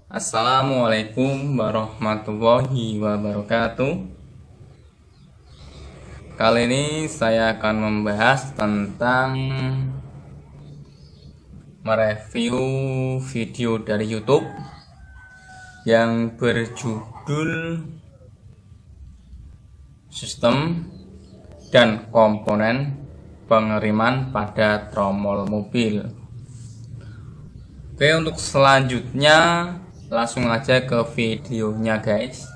Assalamualaikum warahmatullahi wabarakatuh. Kali ini saya akan membahas tentang mereview video dari YouTube yang berjudul Sistem dan Komponen Pengiriman pada Tromol Mobil. Oke, untuk selanjutnya langsung aja ke videonya guys.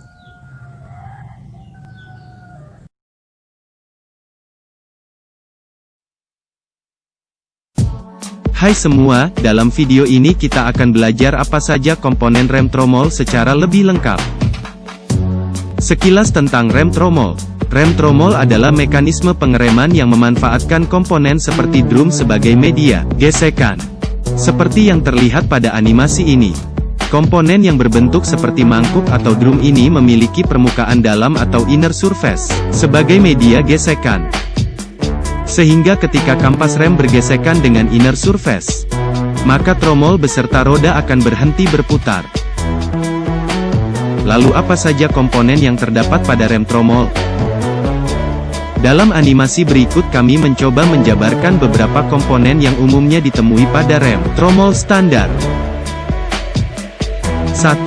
Hai semua, dalam video ini kita akan belajar apa saja komponen rem tromol secara lebih lengkap. Sekilas tentang rem tromol. Rem tromol adalah mekanisme pengereman yang memanfaatkan komponen seperti drum sebagai media gesekan. Seperti yang terlihat pada animasi ini. Komponen yang berbentuk seperti mangkuk atau drum ini memiliki permukaan dalam atau inner surface sebagai media gesekan. Sehingga ketika kampas rem bergesekan dengan inner surface, maka tromol beserta roda akan berhenti berputar. Lalu apa saja komponen yang terdapat pada rem tromol? Dalam animasi berikut kami mencoba menjabarkan beberapa komponen yang umumnya ditemui pada rem tromol standar. 1.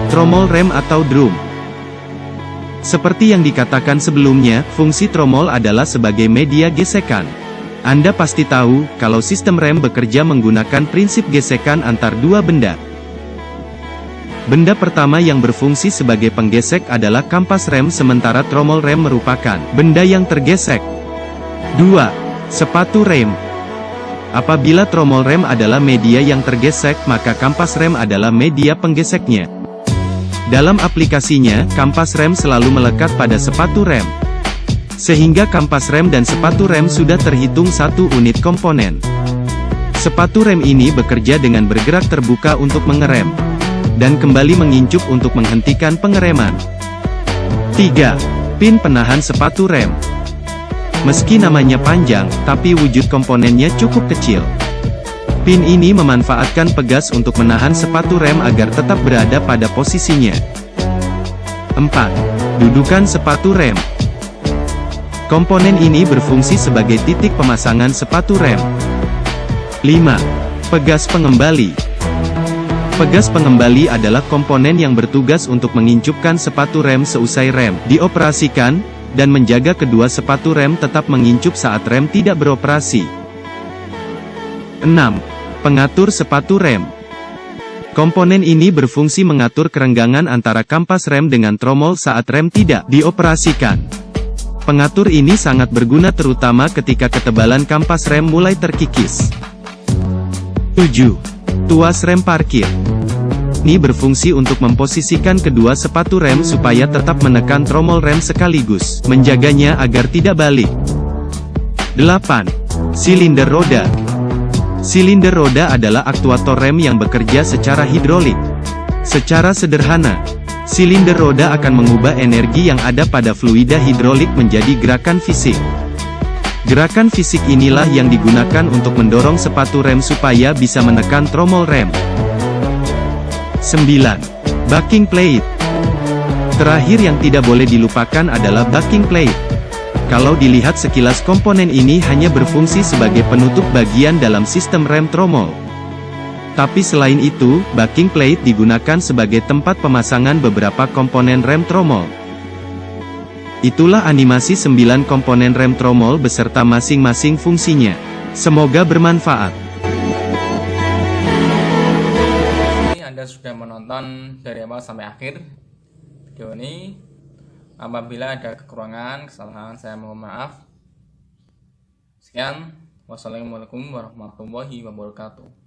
Tromol rem atau drum. Seperti yang dikatakan sebelumnya, fungsi tromol adalah sebagai media gesekan. Anda pasti tahu, kalau sistem rem bekerja menggunakan prinsip gesekan antar dua benda. Benda pertama yang berfungsi sebagai penggesek adalah kampas rem sementara tromol rem merupakan benda yang tergesek. 2. Sepatu rem. Apabila tromol rem adalah media yang tergesek, maka kampas rem adalah media penggeseknya. Dalam aplikasinya, kampas rem selalu melekat pada sepatu rem. Sehingga kampas rem dan sepatu rem sudah terhitung satu unit komponen. Sepatu rem ini bekerja dengan bergerak terbuka untuk mengerem. Dan kembali mengincup untuk menghentikan pengereman. 3. Pin penahan sepatu rem. Meski namanya panjang, tapi wujud komponennya cukup kecil. Pin ini memanfaatkan pegas untuk menahan sepatu rem agar tetap berada pada posisinya. 4. Dudukan sepatu rem. Komponen ini berfungsi sebagai titik pemasangan sepatu rem. 5. Pegas pengembali. Pegas pengembali adalah komponen yang bertugas untuk mengincupkan sepatu rem seusai rem dioperasikan, dan menjaga kedua sepatu rem tetap mengincup saat rem tidak beroperasi. 6. Pengatur sepatu rem. Komponen ini berfungsi mengatur kerenggangan antara kampas rem dengan tromol saat rem tidak dioperasikan. Pengatur ini sangat berguna terutama ketika ketebalan kampas rem mulai terkikis. 7. Tuas rem parkir. Ini berfungsi untuk memposisikan kedua sepatu rem supaya tetap menekan tromol rem sekaligus, menjaganya agar tidak balik. 8. Silinder roda. Silinder roda adalah aktuator rem yang bekerja secara hidrolik. Secara sederhana, silinder roda akan mengubah energi yang ada pada fluida hidrolik menjadi gerakan fisik. Gerakan fisik inilah yang digunakan untuk mendorong sepatu rem supaya bisa menekan tromol rem. 9. Backing plate. Terakhir yang tidak boleh dilupakan adalah backing plate. Kalau dilihat sekilas komponen ini hanya berfungsi sebagai penutup bagian dalam sistem rem tromol. Tapi selain itu, backing plate digunakan sebagai tempat pemasangan beberapa komponen rem tromol. Itulah animasi 9 komponen rem tromol beserta masing-masing fungsinya. Semoga bermanfaat. Anda sudah menonton dari awal sampai akhir video ini. Apabila ada kekurangan, kesalahan, saya mohon maaf. Sekian, wassalamualaikum warahmatullahi wabarakatuh.